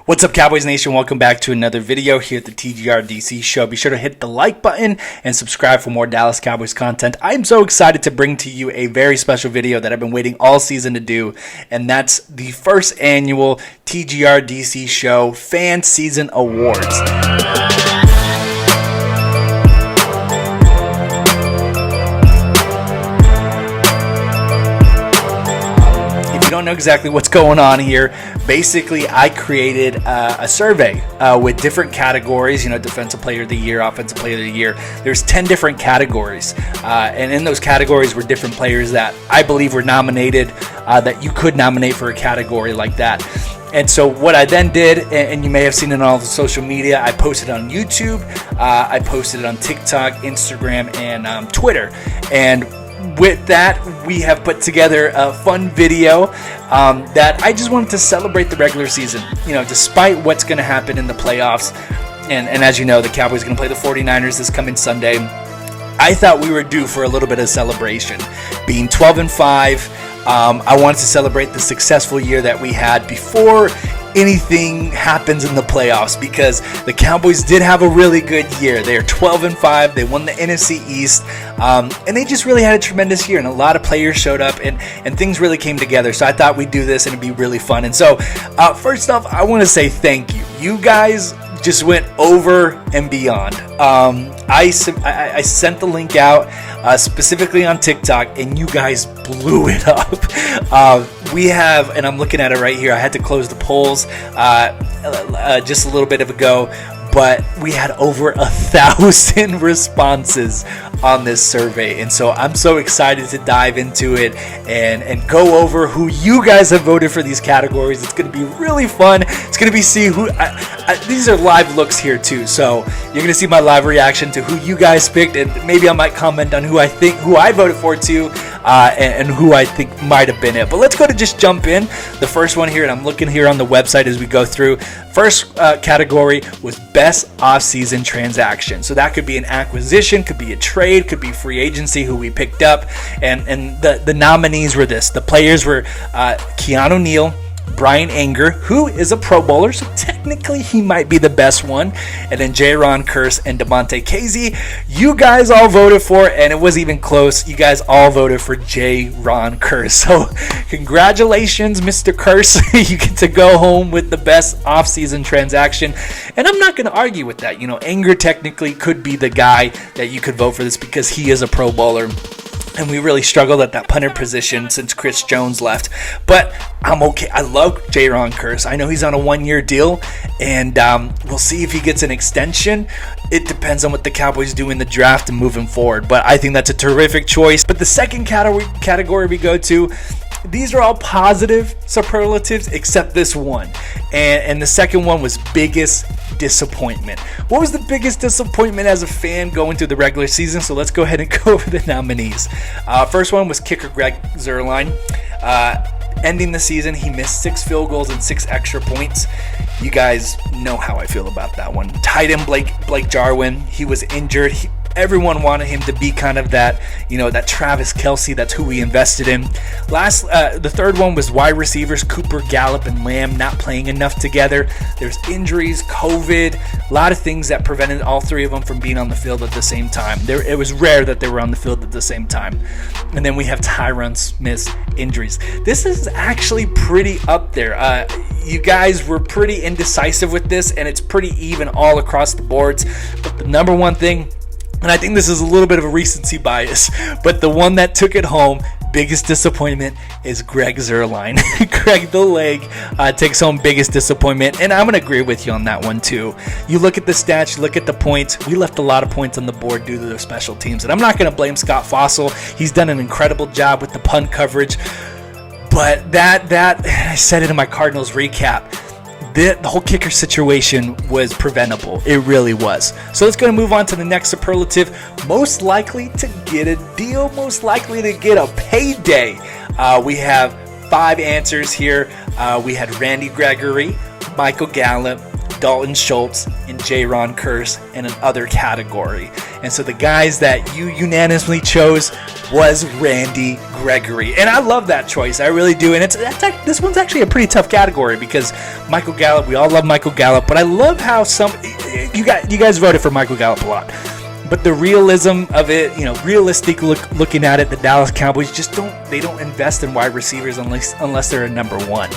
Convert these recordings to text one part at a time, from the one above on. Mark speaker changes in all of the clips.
Speaker 1: What's up, Cowboys Nation? Welcome back to another video here at the TGRDC show. Be sure to hit the like button and subscribe for more Dallas Cowboys content. I'm so excited to bring to you a very special video that I've been waiting all season to do, and that's the first annual TGRDC show Fan Season Awards. Don't know exactly what's going on here. Basically, I created a survey with different categories, defensive player of the year, offensive player of the year. There's 10 different categories, and in those categories were different players that I believe were nominated, that you could nominate for a category like that. And so what I then did, and you may have seen it on all the social media, I posted on YouTube, I posted it on TikTok, Instagram, and Twitter. And with that, we have put together a fun video that I just wanted to celebrate the regular season. Despite what's going to happen in the playoffs, and as you know, the Cowboys are going to play the 49ers this coming Sunday. I thought we were due for a little bit of celebration. Being 12-5, I wanted to celebrate the successful year that we had before anything happens in the playoffs, because the Cowboys did have a really good year. They're 12-5. They won the NFC East, and they just really had a tremendous year, and a lot of players showed up, and things really came together. So I thought we'd do this and it'd be really fun. And so first off, I want to say thank you. You guys just went over and beyond. I sent the link out specifically on TikTok, and you guys blew it up. We have, and I'm looking at it right here, I had to close the polls just a little bit ago, but we had over 1,000 responses on this survey, and so I'm so excited to dive into it and go over who you guys have voted for these categories. It's going to be really fun. It's going to be who these are live looks here too, so you're going to see my live reaction to who you guys picked, and maybe I might comment on who I voted for too, and who I think might have been it. But let's go to just jump in. The first one here, and I'm looking here on the website as we go through. First category was best offseason transaction. So that could be an acquisition, could be a trade, could be free agency, who we picked up. And the nominees were this. The players were Keanu Neal, Brian Anger, who is a Pro Bowler, so technically he might be the best one, and then J-Ron Curse and Devontae Casey. You guys all voted for, and it wasn't even close, you guys all voted for J-Ron Curse. So congratulations, Mr. Curse. You get to go home with the best offseason transaction, and I'm not going to argue with that. Anger technically could be the guy that you could vote for this because he is a Pro Bowler. And we really struggled at that punter position since Chris Jones left. But I'm okay. I love J-Ron Curse. I know he's on a one-year deal, and we'll see if he gets an extension. It depends on what the Cowboys do in the draft and moving forward. But I think that's a terrific choice. But the second category we go to, these are all positive superlatives except this one. And the second one was biggest disappointment. What was the biggest disappointment as a fan going through the regular season? So let's go ahead and go over the nominees. First one was kicker Greg Zuerlein. Ending the season, he missed 6 field goals and 6 extra points. You guys know how I feel about that one. Tight end Blake Jarwin, he was injured. Everyone wanted him to be kind of that, that Travis Kelce. That's who we invested in. The third one was wide receivers Cooper, Gallup, and Lamb not playing enough together. There's injuries, COVID, a lot of things that prevented all three of them from being on the field at the same time. It was rare that they were on the field at the same time. And then we have Tyron Smith's injuries. This is actually pretty up there. You guys were pretty indecisive with this, and it's pretty even all across the boards. But the number one thing, and I think this is a little bit of a recency bias, but the one that took it home, biggest disappointment, is Greg Zuerlein. Greg the Leg takes home biggest disappointment, and I'm going to agree with you on that one too. You look at the stats, you look at the points. We left a lot of points on the board due to the special teams, and I'm not going to blame Scott Fossil. He's done an incredible job with the punt coverage, but that I said it in my Cardinals recap. The whole kicker situation was preventable. It really was. So let's go and move on to the next superlative. Most likely to get a deal, most likely to get a payday. We have 5 answers here. We had Randy Gregory, Michael Gallup, Dalton Schultz, and J-Ron Curse in another category. And so the guys that you unanimously chose was Randy Gregory. And I love that choice. I really do. And this one's actually a pretty tough category because Michael Gallup, we all love Michael Gallup, but I love how you guys voted for Michael Gallup a lot. But the realism of it, realistic looking at it, the Dallas Cowboys just don't invest in wide receivers unless they're a number one.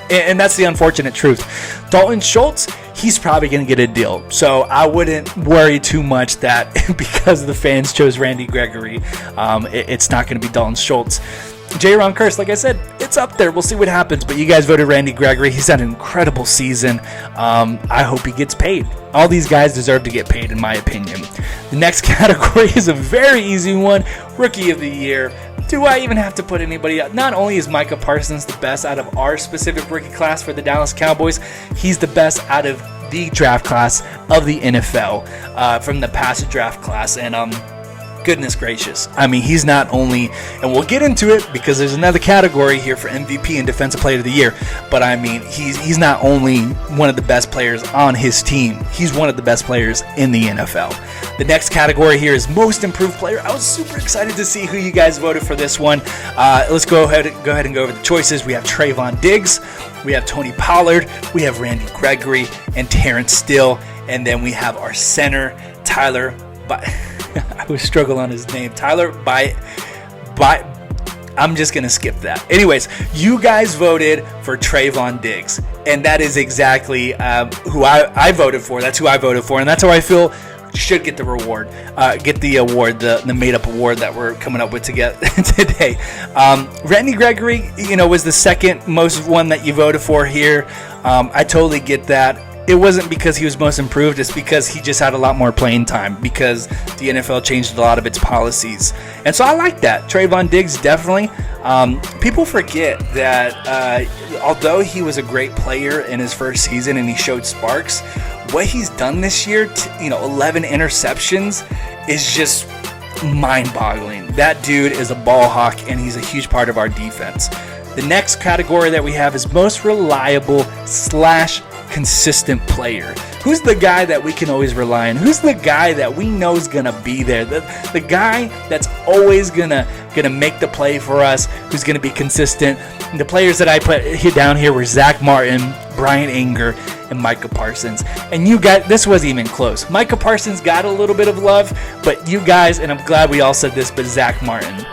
Speaker 1: And that's the unfortunate truth. Dalton Schultz, he's probably going to get a deal. So I wouldn't worry too much that because the fans chose Randy Gregory, it's not going to be Dalton Schultz. J-Ron Curse, like I said, it's up there. We'll see what happens. But you guys voted Randy Gregory. He's had an incredible season. I hope he gets paid. All these guys deserve to get paid, in my opinion. The next category is a very easy one. Rookie of the Year. Do I even have to put anybody up? Not only is Micah Parsons the best out of our specific rookie class for the Dallas Cowboys, he's the best out of the draft class of the NFL from the past draft class. And goodness gracious. I mean, he's not only, and we'll get into it because there's another category here for MVP and Defensive Player of the Year, but I mean, he's not only one of the best players on his team, he's one of the best players in the NFL. The next category here is Most Improved Player. I was super excited to see who you guys voted for this one. Let's go ahead and go over the choices. We have Trayvon Diggs, we have Tony Pollard, we have Randy Gregory, and Terrence Steele, and then we have our center, Tyler I would struggle on his name. Tyler I'm just going to skip that. Anyways, you guys voted for Trayvon Diggs, and that is exactly who I voted for. That's who I voted for, and that's how I feel should get the award, the made-up award that we're coming up with today. Randy Gregory, was the second most one that you voted for here. I totally get that. It wasn't because he was most improved, it's because he just had a lot more playing time because the NFL changed a lot of its policies. And so I like that. Trayvon Diggs, definitely. People forget that although he was a great player in his first season and he showed sparks, what he's done this year, 11 interceptions, is just mind-boggling. That dude is a ball hawk, and he's a huge part of our defense. The next category that we have is Most Reliable / Consistent Player. Who's the guy that we can always rely on? Who's the guy that we know is gonna be there? The guy that's always gonna make the play for us, who's gonna be consistent. And the players that I put down here were Zach Martin, Brian Anger, and Micah Parsons. And you guys, this wasn't even close. Micah Parsons got a little bit of love, but you guys, and I'm glad we all said this, but Zach Martin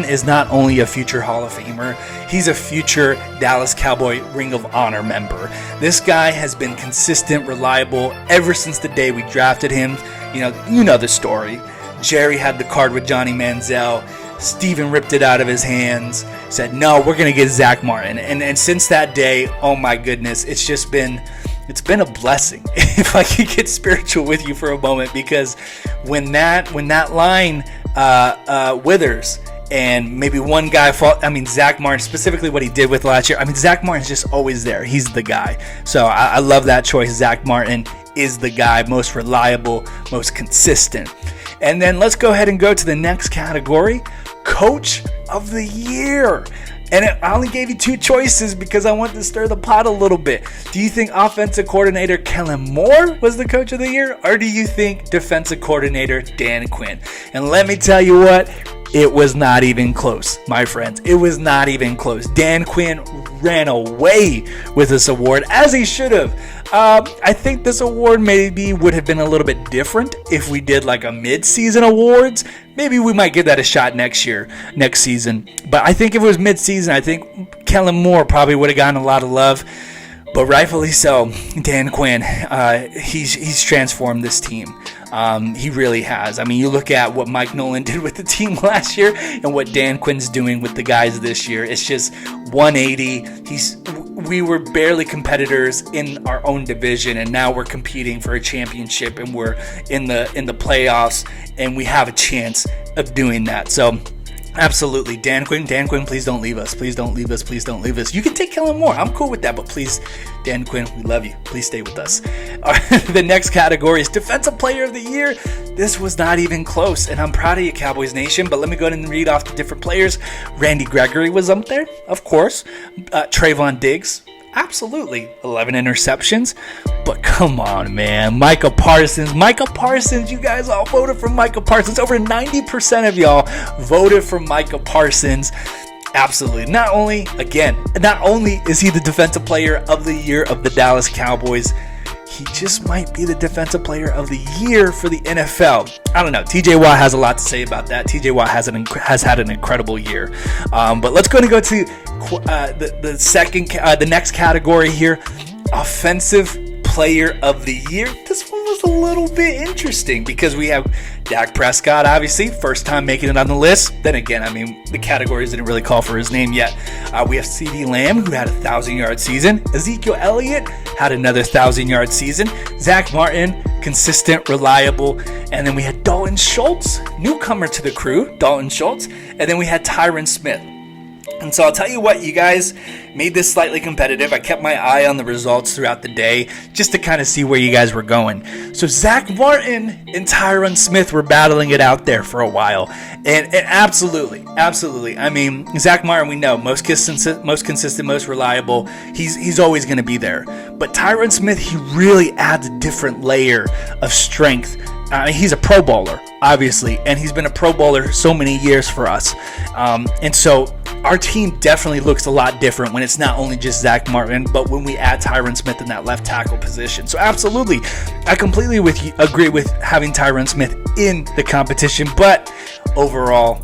Speaker 1: is not only a future Hall of Famer, he's a future Dallas Cowboy Ring of Honor member. This guy has been consistent, reliable ever since the day we drafted him. You know the story. Jerry had the card with Johnny Manziel. Steven ripped it out of his hands, said, no, we're going to get Zach Martin. And since that day, oh my goodness, it's been a blessing. If I could get spiritual with you for a moment, because when that line withers and maybe one guy Zach Martin, specifically what he did with last year, Zach Martin's just always there. He's the guy. So I love that choice. Zach Martin is the guy, most reliable, most consistent. And then let's go ahead and go to the next category, Coach of the Year. And I only gave you two choices because I wanted to stir the pot a little bit. Do you think offensive coordinator Kellen Moore was the Coach of the Year? Or do you think defensive coordinator Dan Quinn? And let me tell you what, it was not even close, my friends. It was not even close. Dan Quinn ran away with this award, as he should have. I think this award maybe would have been a little bit different if we did like a mid-season awards. Maybe we might give that a shot next season. But I think if it was mid-season, I think Kellen Moore probably would have gotten a lot of love. But rightfully so, Dan Quinn, he's transformed this team. He really has. You look at what Mike Nolan did with the team last year and what Dan Quinn's doing with the guys this year. It's just 180. We were barely competitors in our own division, and now we're competing for a championship, and we're in the playoffs, and we have a chance of doing that. So absolutely, Dan Quinn, please don't leave us. Please don't leave us. You can take Kellen Moore. I'm cool with that, but please, Dan Quinn, we love you. Please stay with us. The next category is Defensive Player of the Year. This was not even close, and I'm proud of you, Cowboys Nation, but let me go ahead and read off the different players. Randy Gregory was up there, of course. Trayvon Diggs, Absolutely. 11 interceptions. But come on, man. Micah Parsons, you guys all voted for Micah Parsons. Over 90% of y'all voted for Micah Parsons. Absolutely. Not only is he the defensive player of the year of the Dallas Cowboys, he just might be the defensive player of the year for the NFL. I don't know. TJ Watt has a lot to say about that. TJ Watt has had an incredible year. But let's go to the next category here. Offensive player of the year. This one was a little bit interesting because we have Dak Prescott, obviously, first time making it on the list. Then again, I mean, the categories didn't really call for his name yet. We have CeeDee Lamb, who had a 1,000-yard season. Ezekiel Elliott had another 1,000-yard season. Zach Martin, consistent, reliable. And then we had Dalton Schultz, newcomer to the crew, Dalton Schultz. And then we had Tyron Smith. And so I'll tell you what, you guys made this slightly competitive. I kept my eye on the results throughout the day just to kind of see where you guys were going. So Zach Martin and Tyron Smith were battling it out there for a while. And absolutely. I mean, Zach Martin, we know, most consistent, most reliable. He's always going to be there. But Tyron Smith, he really adds a different layer of strength. He's a Pro Bowler, obviously, and he's been a Pro Bowler so many years for us. And so our team definitely looks a lot different when it's not only just Zach Martin, but when we add Tyron Smith in that left tackle position. So absolutely, I completely agree with having Tyron Smith in the competition. But overall,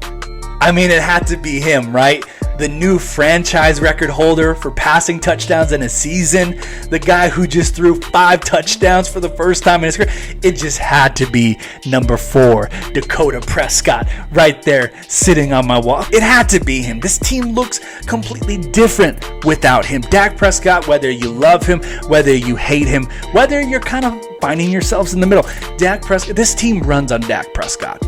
Speaker 1: I mean, it had to be him, right? The new franchise record holder for passing touchdowns in a season, the guy who just threw 5 touchdowns for the first time in his career. It just had to be number 4, Dakota Prescott, right there sitting on my wall. It had to be him. This team looks completely different without him. Dak Prescott, whether you love him, whether you hate him, whether you're kind of finding yourselves in the middle, Dak Prescott, this team runs on Dak Prescott.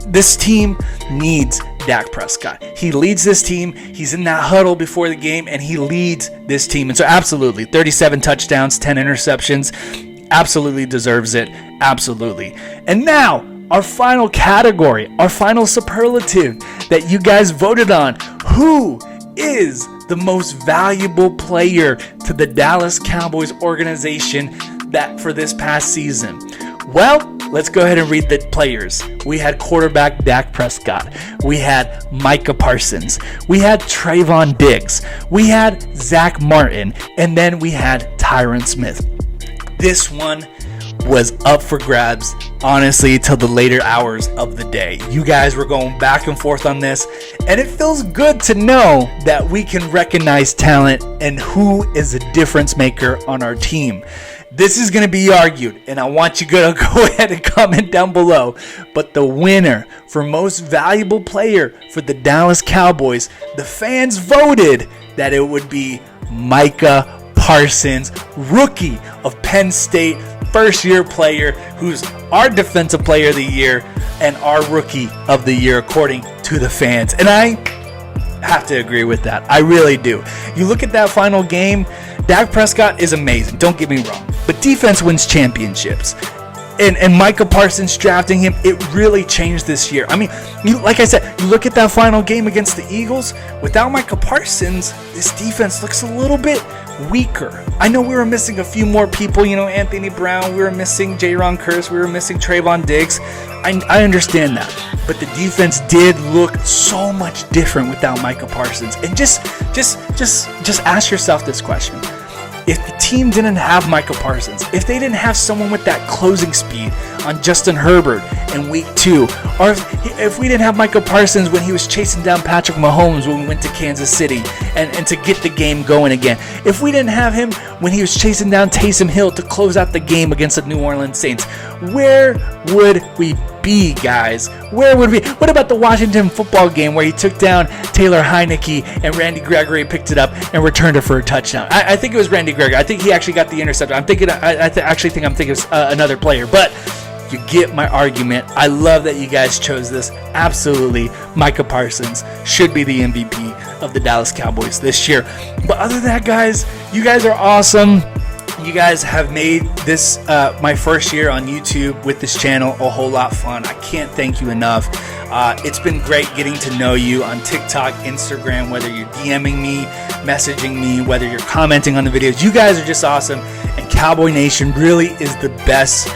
Speaker 1: This team needs Dak Prescott. He leads this team. He's in that huddle before the game, and he leads this team. And so absolutely, 37 touchdowns, 10 interceptions. Absolutely deserves it. Absolutely. And now, our final category, our final superlative that you guys voted on. Who is the most valuable player to the Dallas Cowboys organization that for this past season? Well, let's go ahead and read the players. We had quarterback Dak Prescott. We had Micah Parsons. We had Trayvon Diggs. We had Zach Martin. And then we had Tyron Smith. This one was up for grabs, honestly, till the later hours of the day. You guys were going back and forth on this, and it feels good to know that we can recognize talent and who is a difference maker on our team. This is going to be argued, and I want you to go ahead and comment down below. But the winner for most valuable player for the Dallas Cowboys, the fans voted that it would be Micah Parsons, rookie of Penn State, first-year player, who's our defensive player of the year and our rookie of the year, according to the fans. And I have to agree with that. I really do. You look at that final game, Dak Prescott is amazing. Don't get me wrong. But defense wins championships. And Micah Parsons drafting him, it really changed this year. I mean, like I said, you look at that final game against the Eagles, without Micah Parsons, this defense looks a little bit weaker. I know we were missing a few more people, Anthony Brown, we were missing Jaron Kearse, we were missing Trayvon Diggs. I understand that. But the defense did look so much different without Micah Parsons. And just ask yourself this question. If the team didn't have Micah Parsons, if they didn't have someone with that closing speed on Justin Herbert in week 2, or if we didn't have Micah Parsons when he was chasing down Patrick Mahomes when we went to Kansas City and to get the game going again, if we didn't have him when he was chasing down Taysom Hill to close out the game against the New Orleans Saints, where would we be, guys? Where would we? What about the Washington football game where he took down Taylor Heineke and Randy Gregory picked it up and returned it for a touchdown? I think it was Randy Gregory. I think he actually got the interception. I'm thinking of another player, but you get my argument. I love that you guys chose this. Absolutely, Micah Parsons should be the MVP of the Dallas Cowboys this year. But other than that, guys, you guys are awesome. You guys have made this my first year on YouTube with this channel a whole lot fun. I can't thank you enough. It's been great getting to know you on TikTok, Instagram, whether you're DMing me, messaging me, whether you're commenting on the videos. You guys are just awesome, and Cowboy Nation really is the best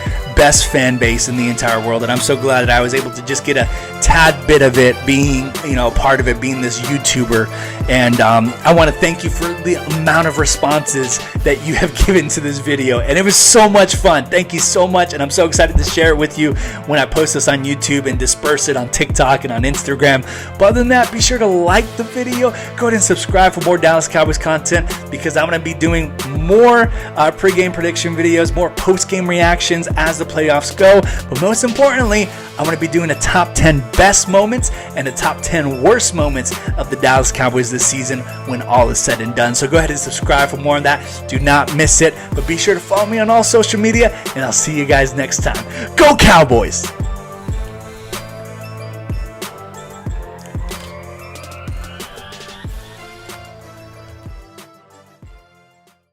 Speaker 1: fan base in the entire world, and I'm so glad that I was able to just get a tad bit of it, being part of it, being this YouTuber. And I want to thank you for the amount of responses that you have given to this video, and it was so much fun. Thank you so much, and I'm so excited to share it with you when I post this on YouTube and disperse it on TikTok and on Instagram. But other than that, be sure to like the video, go ahead and subscribe for more Dallas Cowboys content, because I'm going to be doing more pre-game prediction videos, more post-game reactions as the playoffs go. But most importantly, I'm going to be doing the top 10 best moments and the top 10 worst moments of the Dallas Cowboys this season when all is said and done. So go ahead and subscribe for more on that. Do not miss it. But be sure to follow me on all social media, and I'll see you guys next time. Go Cowboys!